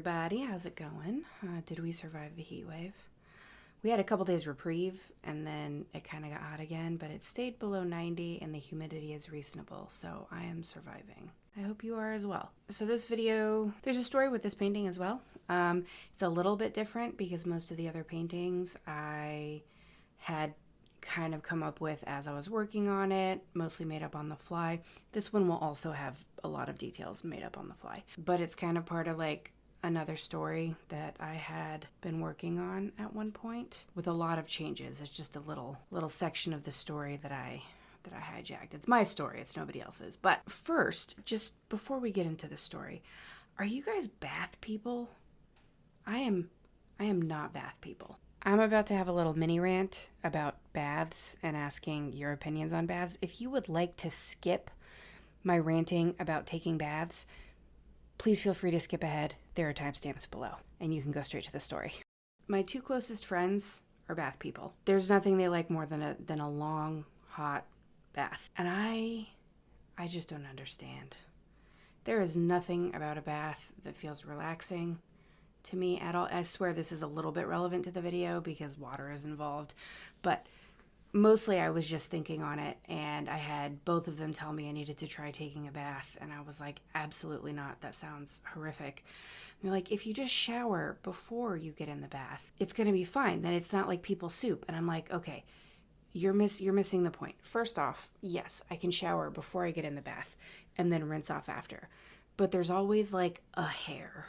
everybody. How's it going? Did we survive the heat wave? We had a couple days reprieve and then it kind of got hot again, but it stayed below 90 and the humidity is reasonable, so I am surviving. I hope you are as well. So this video, there's a story with this painting as well. It's a little bit different because most of the other paintings I had kind of come up with as I was working on it, mostly made up on the fly. This one will also have a lot of details made up on the fly, but it's kind of part of like another story that I had been working on at one point with a lot of changes. It's just a little section of the story that I hijacked. It's my story, it's nobody else's. But first, just before we get into the story, are you guys bath people? I am not bath people. I'm about to have a little mini rant about baths and asking your opinions on baths. If you would like to skip my ranting about taking baths, please feel free to skip ahead. There are timestamps below, and you can go straight to the story. My two closest friends are bath people. There's nothing they like more than a long, hot bath. And I just don't understand. There is nothing about a bath that feels relaxing to me at all. I swear this is a little bit relevant to the video because water is involved, but mostly I was just thinking on it, and I had both of them tell me I needed to try taking a bath, and I was like, absolutely not. That sounds horrific. And they're like, if you just shower before you get in the bath, it's going to be fine. Then it's not like people soup. And I'm like, okay, you're missing the point. First off, yes, I can shower before I get in the bath and then rinse off after. But there's always like a hair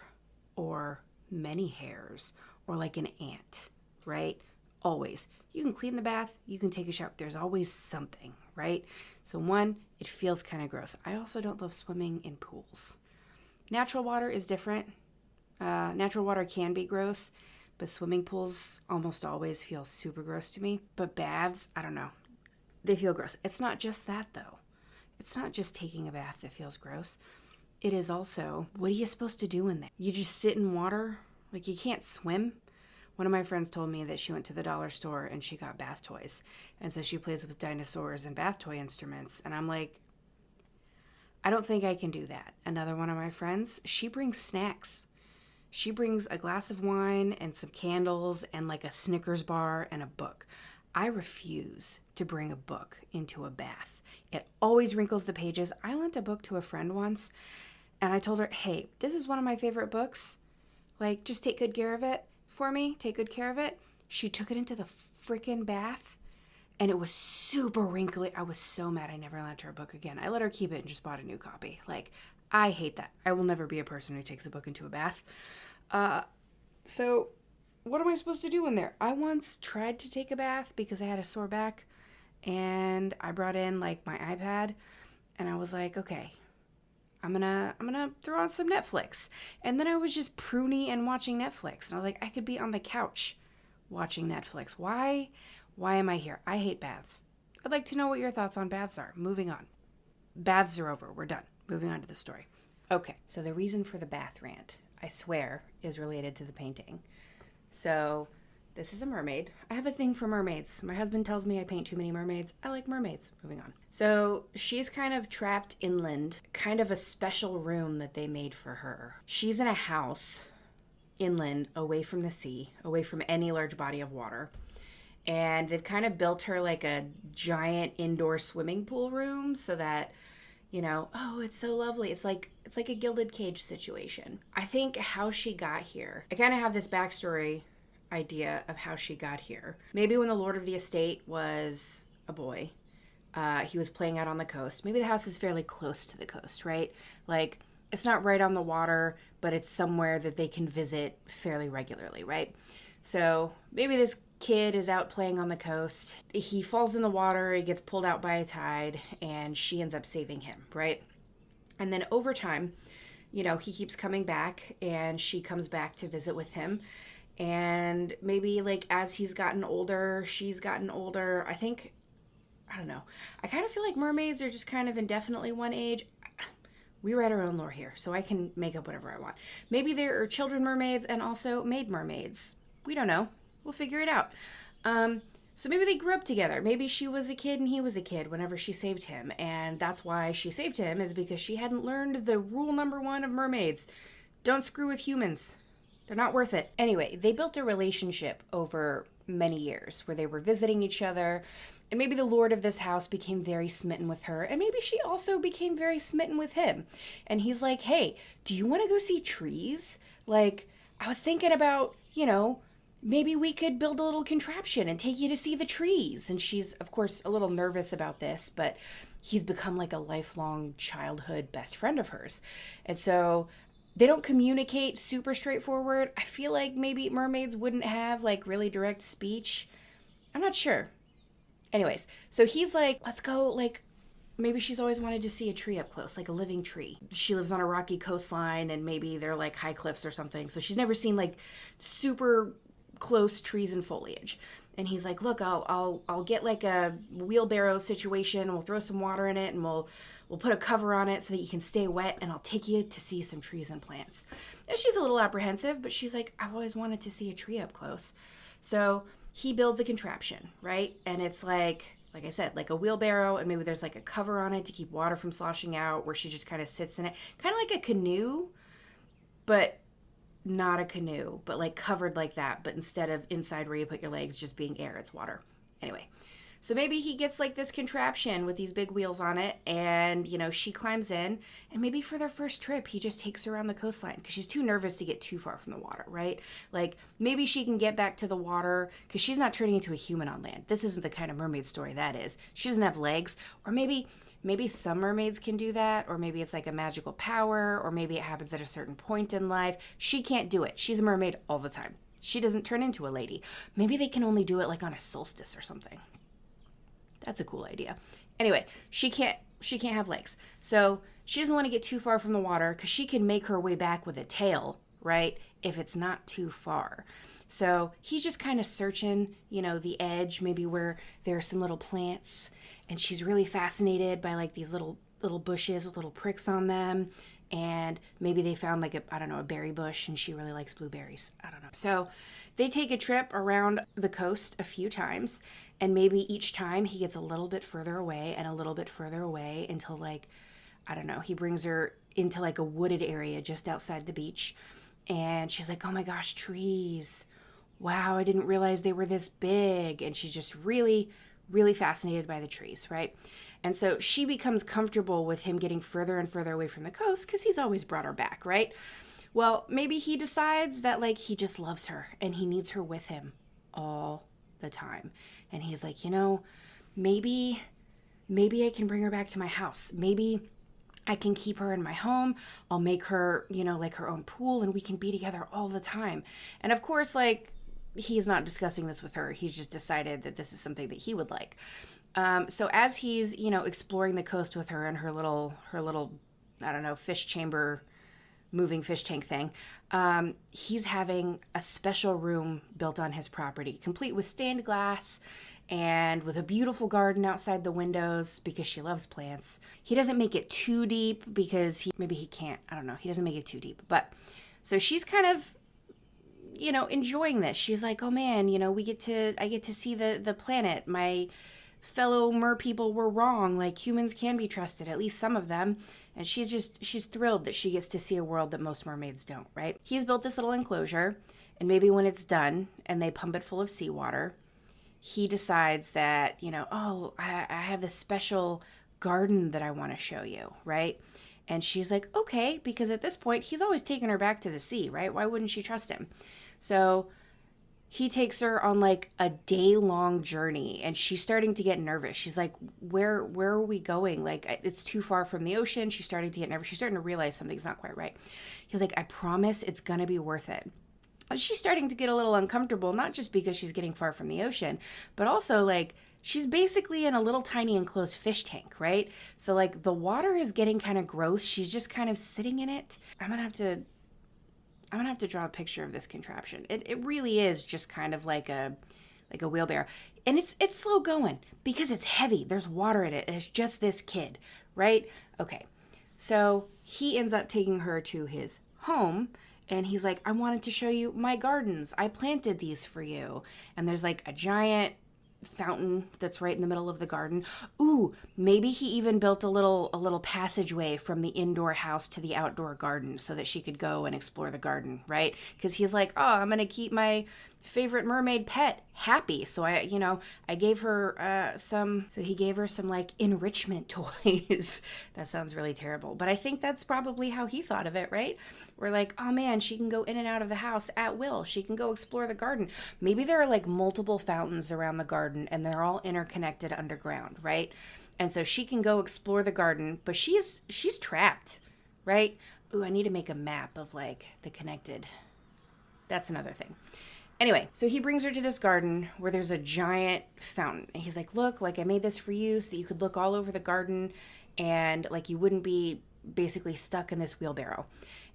or many hairs or like an ant, right? Always. You can clean the bath, you can take a shower. There's always something, right? So one, it feels kind of gross. I also don't love swimming in pools. Natural water is different. Natural water can be gross, but swimming pools almost always feel super gross to me. But baths, I don't know. They feel gross. It's not just that though. It's not just taking a bath that feels gross. It is also, what are you supposed to do in there? You just sit in water? Like you can't swim? One of my friends told me that she went to the dollar store and she got bath toys. And so she plays with dinosaurs and bath toy instruments. And I'm like, I don't think I can do that. Another one of my friends, she brings snacks. She brings a glass of wine and some candles and like a Snickers bar and a book. I refuse to bring a book into a bath. It always wrinkles the pages. I lent a book to a friend once and I told her, hey, this is one of my favorite books. Like, just take good care of it for me. Take good care of it. She took it into the freaking bath and it was super wrinkly. I was so mad. I never lent her a book again. I let her keep it and just bought a new copy. Like, I hate that. I will never be a person who takes a book into a bath. So what am I supposed to do in there? I once tried to take a bath because I had a sore back and I brought in like my iPad and I was like, okay, I'm gonna throw on some Netflix. And then I was just pruny and watching Netflix. And I was like, I could be on the couch watching Netflix. Why am I here? I hate baths. I'd like to know what your thoughts on baths are. Moving on. Baths are over. We're done. Moving on to the story. Okay, so the reason for the bath rant, I swear, is related to the painting. So this is a mermaid. I have a thing for mermaids. My husband tells me I paint too many mermaids. I like mermaids. Moving on. So she's kind of trapped inland, kind of a special room that they made for her. She's in a house inland, away from the sea, away from any large body of water. And they've kind of built her like a giant indoor swimming pool room so that, you know, oh, it's so lovely. It's like a gilded cage situation. I think how she got here, I kind of have this backstory idea of how she got here. Maybe when the lord of the estate was a boy, he was playing out on the coast. Maybe the house is fairly close to the coast, right? Like, it's not right on the water, but it's somewhere that they can visit fairly regularly, right? So maybe this kid is out playing on the coast. He falls in the water, he gets pulled out by a tide, and she ends up saving him, right? And then over time, you know, he keeps coming back and she comes back to visit with him. And maybe like as he's gotten older, she's gotten older. I don't know. I kind of feel like mermaids are just kind of indefinitely one age. We write our own lore here, so I can make up whatever I want. Maybe there are children mermaids and also maid mermaids. We don't know. We'll figure it out. So maybe they grew up together. Maybe she was a kid and he was a kid whenever she saved him. And that's why she saved him, is because she hadn't learned the rule number 1 of mermaids. Don't screw with humans. They're not worth it. Anyway, they built a relationship over many years where they were visiting each other. And maybe the lord of this house became very smitten with her. And maybe she also became very smitten with him. And he's like, hey, do you want to go see trees? Like, I was thinking about, maybe we could build a little contraption and take you to see the trees. And she's, of course, a little nervous about this, but he's become like a lifelong childhood best friend of hers. And so they don't communicate super straightforward. I feel like maybe mermaids wouldn't have like really direct speech. I'm not sure. Anyways, so he's like, let's go, like, maybe she's always wanted to see a tree up close, like a living tree. She lives on a rocky coastline and maybe they're like high cliffs or something. So she's never seen like super close trees and foliage. And he's like, look, I'll get like a wheelbarrow situation. We'll throw some water in it and we'll put a cover on it so that you can stay wet, and I'll take you to see some trees and plants. And she's a little apprehensive, but she's like, I've always wanted to see a tree up close. So he builds a contraption, right? And it's like I said, like a wheelbarrow, and maybe there's like a cover on it to keep water from sloshing out, where she just kind of sits in it. Kind of like a canoe, but not a canoe, but like covered like that. But instead of inside where you put your legs just being air, it's water. Anyway, so maybe he gets like this contraption with these big wheels on it, and she climbs in, and maybe for their first trip he just takes her around the coastline because she's too nervous to get too far from the water, right? Like maybe she can get back to the water because she's not turning into a human on land. This isn't the kind of mermaid story that is. She doesn't have legs. Or maybe some mermaids can do that, or maybe it's like a magical power, or maybe it happens at a certain point in life. She can't do it. She's a mermaid all the time. She doesn't turn into a lady. Maybe they can only do it like on a solstice or something. That's a cool idea. Anyway, she can't have legs. So she doesn't want to get too far from the water because she can make her way back with a tail, right? If it's not too far. So he's just kind of searching, the edge, maybe where there are some little plants. And she's really fascinated by like these little bushes with little pricks on them. And maybe they found like a berry bush, and she really likes blueberries. I don't know. So they take a trip around the coast a few times, and maybe each time he gets a little bit further away and a little bit further away until like, I don't know, he brings her into like a wooded area just outside the beach. And she's like, oh my gosh, trees. Wow, I didn't realize they were this big. And she's just really, really fascinated by the trees, right? And so she becomes comfortable with him getting further and further away from the coast because he's always brought her back, right? Well, maybe he decides that like he just loves her and he needs her with him all the time. And he's like, maybe I can bring her back to my house. Maybe I can keep her in my home. I'll make her, like her own pool, and we can be together all the time. And of course, like, he's not discussing this with her. He's just decided that this is something that he would like. So as he's, exploring the coast with her and her little, I don't know, fish chamber, moving fish tank thing, he's having a special room built on his property, complete with stained glass and with a beautiful garden outside the windows because she loves plants. He doesn't make it too deep because maybe he can't. I don't know. He doesn't make it too deep. But so she's kind of, enjoying this. She's like, oh man, I get to see the planet. My fellow mer people were wrong. Like, humans can be trusted, at least some of them. And she's thrilled that she gets to see a world that most mermaids don't, right? He's built this little enclosure, and maybe when it's done and they pump it full of seawater, he decides that, I have this special garden that I want to show you, right? And she's like, okay, because at this point, he's always taking her back to the sea, right? Why wouldn't she trust him? So he takes her on like a day-long journey, and she's starting to get nervous. She's like, where are we going? Like, it's too far from the ocean. She's starting to get nervous. She's starting to realize something's not quite right. He's like, I promise it's going to be worth it. And she's starting to get a little uncomfortable, not just because she's getting far from the ocean, but also like she's basically in a little tiny enclosed fish tank, right? So like the water is getting kind of gross. She's just kind of sitting in it. I'm gonna have to draw a picture of this contraption. It really is just kind of like a wheelbarrow. And it's slow going because it's heavy. There's water in it, and it's just this kid, right? Okay. So he ends up taking her to his home, and he's like, I wanted to show you my gardens. I planted these for you. And there's like a giant fountain that's right in the middle of the garden. Ooh, maybe he even built a little passageway from the indoor house to the outdoor garden so that she could go and explore the garden, right? Because he's like, oh, I'm gonna keep my favorite mermaid pet happy. So I gave her he gave her some like enrichment toys. That sounds really terrible, but I think that's probably how he thought of it, right? We're like, oh man, she can go in and out of the house at will. She can go explore the garden. Maybe there are like multiple fountains around the garden and they're all interconnected underground, right? And so she can go explore the garden, but she's trapped, right? Ooh, I need to make a map of like the connected. That's another thing. Anyway, so he brings her to this garden where there's a giant fountain. And he's like, look, like I made this for you so that you could look all over the garden and like you wouldn't be basically stuck in this wheelbarrow.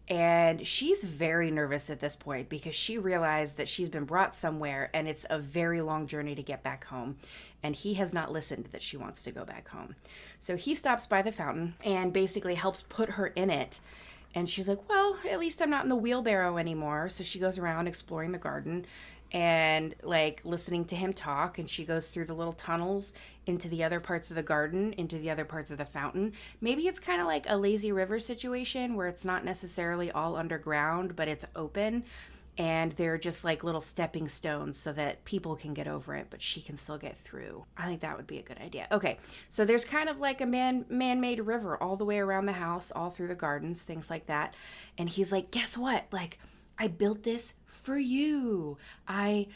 And she's very nervous at this point because she realized that she's been brought somewhere and it's a very long journey to get back home. And he has not listened that she wants to go back home. So he stops by the fountain and basically helps put her in it. And she's like, well, at least I'm not in the wheelbarrow anymore. So she goes around exploring the garden and like listening to him talk. And she goes through the little tunnels into the other parts of the garden, into the other parts of the fountain. Maybe it's kind of like a lazy river situation where it's not necessarily all underground, but it's open. And they're just like little stepping stones so that people can get over it, but she can still get through. I think that would be a good idea. Okay, so there's kind of like a man-made river all the way around the house, all through the gardens, things like that. And he's like, guess what? Like, I built this for you. I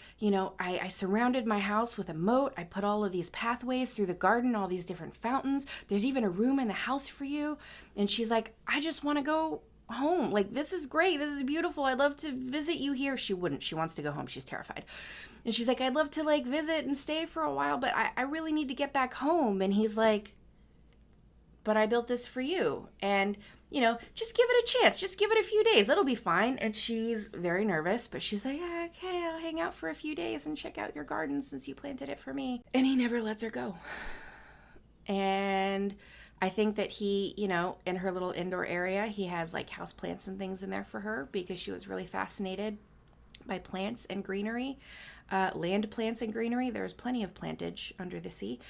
surrounded my house with a moat. I put all of these pathways through the garden, all these different fountains. There's even a room in the house for you. And she's like, I just want to go home. Like, this is great. This is beautiful. I'd love to visit you here. She wouldn't. She wants to go home. She's terrified. And she's like, I'd love to like visit and stay for a while, but I really need to get back home. And he's like, but I built this for you. And, just give it a chance. Just give it a few days. It'll be fine. And she's very nervous, but she's like, okay, I'll hang out for a few days and check out your garden since you planted it for me. And he never lets her go. And I think that he, in her little indoor area, he has like house plants and things in there for her because she was really fascinated by plants and greenery, land plants and greenery. There's plenty of plantage under the sea.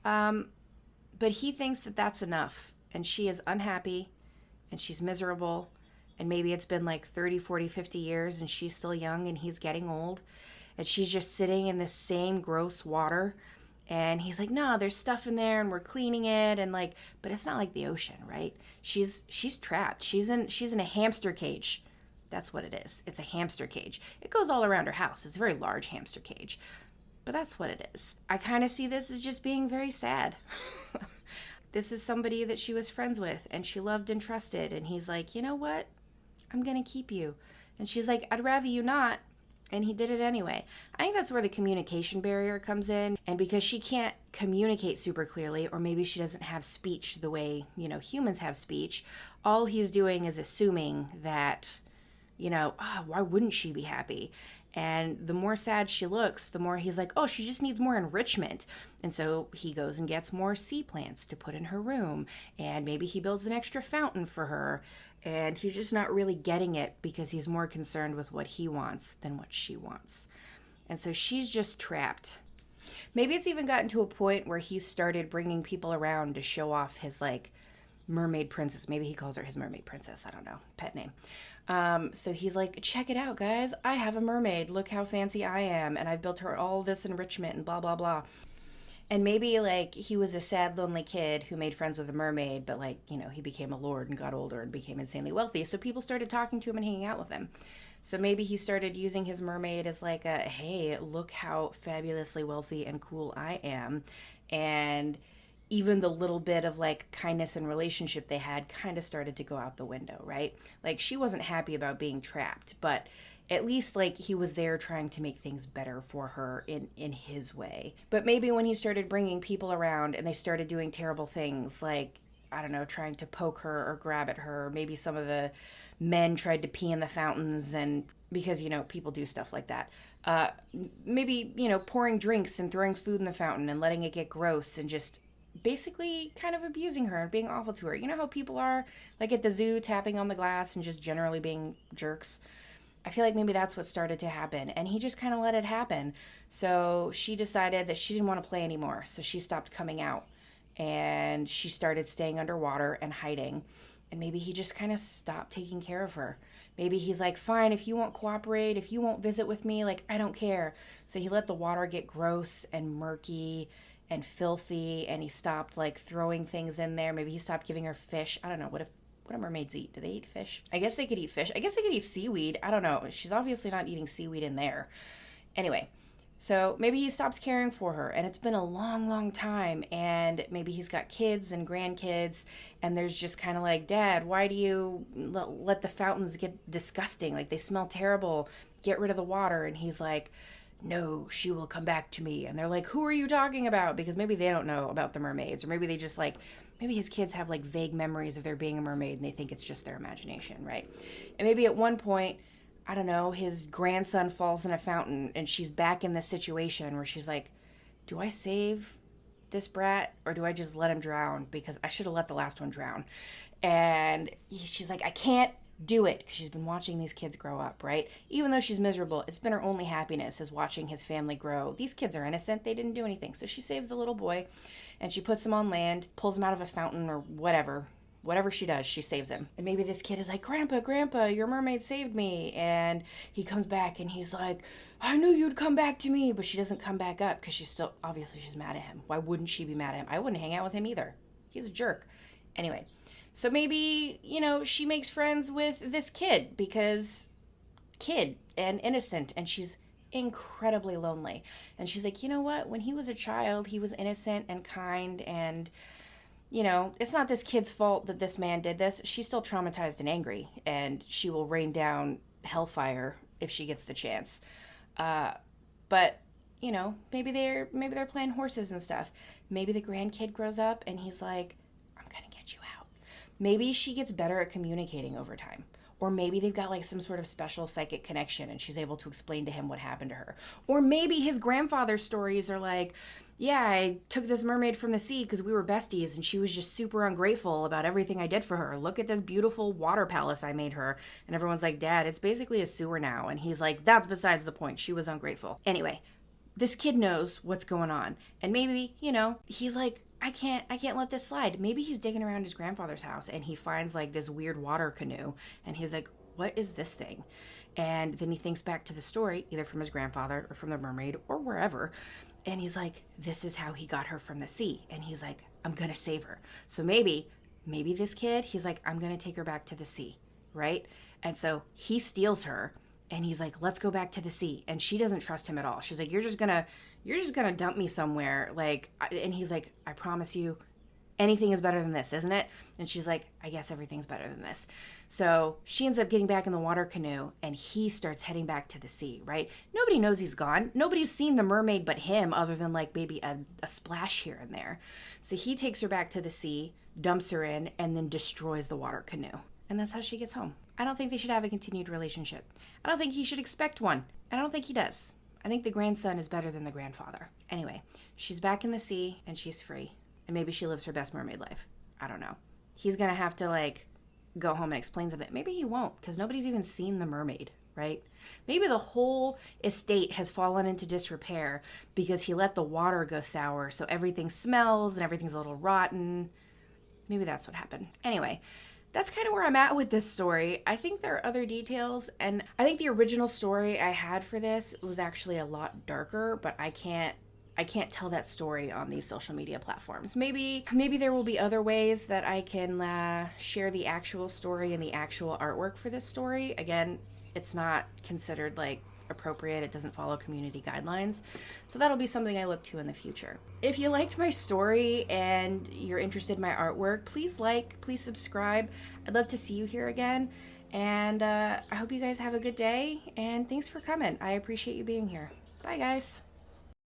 But he thinks that that's enough. And she is unhappy and she's miserable. And maybe it's been like 30, 40, 50 years and she's still young and he's getting old. And she's just sitting in the same gross water. And he's like, no, there's stuff in there and we're cleaning it. And like, but it's not like the ocean, right? She's trapped. She's in a hamster cage. That's what it is. It's a hamster cage. It goes all around her house. It's a very large hamster cage. But that's what it is. I kind of see this as just being very sad. This is somebody that she was friends with and she loved and trusted. And he's like, you know what? I'm going to keep you. And she's like, I'd rather you not. And he did it anyway. I think that's where the communication barrier comes in. And because she can't communicate super clearly, or maybe she doesn't have speech the way, humans have speech, all he's doing is assuming that, why wouldn't she be happy? And the more sad she looks, the more he's like, oh, she just needs more enrichment. And so he goes and gets more sea plants to put in her room. And maybe he builds an extra fountain for her. And he's just not really getting it because he's more concerned with what he wants than what she wants. And so she's just trapped. Maybe it's even gotten to a point where he started bringing people around to show off his like mermaid princess. Maybe he calls her his mermaid princess. I don't know. Pet name. So he's like, check it out, guys. I have a mermaid. Look how fancy I am. And I've built her all this enrichment and blah, blah, blah. And maybe like he was a sad, lonely kid who made friends with a mermaid, but like, he became a lord and got older and became insanely wealthy. So people started talking to him and hanging out with him. So maybe he started using his mermaid as like a, hey, look how fabulously wealthy and cool I am. And even the little bit of like kindness and relationship they had kind of started to go out the window, right? Like she wasn't happy about being trapped, but at least like he was there trying to make things better for her in his way. But maybe when he started bringing people around and they started doing terrible things like, I don't know, trying to poke her or grab at her, maybe some of the men tried to pee in the fountains and because, people do stuff like that. Maybe, pouring drinks and throwing food in the fountain and letting it get gross and just basically kind of abusing her and being awful to her. You know how people are like at the zoo tapping on the glass and just generally being jerks? I feel like maybe that's what started to happen. And he just kind of let it happen. So she decided that she didn't want to play anymore. So she stopped coming out and she started staying underwater and hiding. And maybe he just kind of stopped taking care of her. Maybe he's like, fine, if you won't cooperate, if you won't visit with me, like, I don't care. So he let the water get gross and murky and filthy, and he stopped like throwing things in there. Maybe he stopped giving her fish. I don't know. What do mermaids eat? Do they eat fish? I guess they could eat fish. I guess they could eat seaweed. I don't know. She's obviously not eating seaweed in there. Anyway, so maybe he stops caring for her, and it's been a long, long time, and maybe he's got kids and grandkids, and there's just kind of like, Dad, why do you let the fountains get disgusting? Like, they smell terrible. Get rid of the water. And he's like, no, she will come back to me. And they're like, who are you talking about? Because maybe they don't know about the mermaids, or maybe they just like, maybe his kids have like vague memories of there being a mermaid and they think it's just their imagination, right? And maybe at one point, I don't know, his grandson falls in a fountain and she's back in this situation where she's like, do I save this brat or do I just let him drown? Because I should have let the last one drown. And she's like, I can't do it, because she's been watching these kids grow up, right? Even though she's miserable, it's been her only happiness is watching his family grow. These kids are innocent. They didn't do anything. So she saves the little boy and she puts him on land, pulls him out of a fountain or whatever. Whatever she does, she saves him. And maybe this kid is like, Grandpa, your mermaid saved me. And he comes back and he's like, I knew you'd come back to me. But she doesn't come back up because obviously she's mad at him. Why wouldn't she be mad at him? I wouldn't hang out with him either. He's a jerk. Anyway, so maybe, she makes friends with this kid because kid and innocent, and she's incredibly lonely. And she's like, you know what? When he was a child, he was innocent and kind, and it's not this kid's fault that this man did this. She's still traumatized and angry, and she will rain down hellfire if she gets the chance. But maybe they're playing horses and stuff. Maybe the grandkid grows up and he's like, I'm gonna get you out. Maybe she gets better at communicating over time. Or maybe they've got like some sort of special psychic connection and she's able to explain to him what happened to her. Or maybe his grandfather's stories are like, yeah, I took this mermaid from the sea because we were besties and she was just super ungrateful about everything I did for her. Look at this beautiful water palace I made her. And everyone's like, Dad, it's basically a sewer now. And he's like, that's besides the point. She was ungrateful. Anyway, this kid knows what's going on. And maybe, he's like, I can't let this slide. Maybe he's digging around his grandfather's house and he finds like this weird water canoe and he's like, what is this thing? And then he thinks back to the story, either from his grandfather or from the mermaid or wherever. And he's like, this is how he got her from the sea. And he's like, I'm going to save her. So maybe this kid, he's like, I'm going to take her back to the sea. Right. And so he steals her and he's like, let's go back to the sea. And she doesn't trust him at all. She's like, you're just going to dump me somewhere. Like, and he's like, I promise you, anything is better than this, isn't it? And she's like, I guess everything's better than this. So she ends up getting back in the water canoe and he starts heading back to the sea, right? Nobody knows he's gone. Nobody's seen the mermaid but him, other than like maybe a splash here and there. So he takes her back to the sea, dumps her in, and then destroys the water canoe. And that's how she gets home. I don't think they should have a continued relationship. I don't think he should expect one. I don't think he does. I think the grandson is better than the grandfather. Anyway, she's back in the sea and she's free. And maybe she lives her best mermaid life. I don't know. He's going to have to like go home and explain something. Maybe he won't, because nobody's even seen the mermaid, right? Maybe the whole estate has fallen into disrepair because he let the water go sour. So everything smells and everything's a little rotten. Maybe that's what happened. Anyway, that's kind of where I'm at with this story. I think there are other details, and I think the original story I had for this was actually a lot darker, but I can't tell that story on these social media platforms. Maybe there will be other ways that I can share the actual story and the actual artwork for this story. Again, it's not considered like appropriate. It doesn't follow community guidelines. So that'll be something I look to in the future. If you liked my story and you're interested in my artwork, please subscribe. I'd love to see you here again. And I hope you guys have a good day. And thanks for coming. I appreciate you being here. Bye, guys.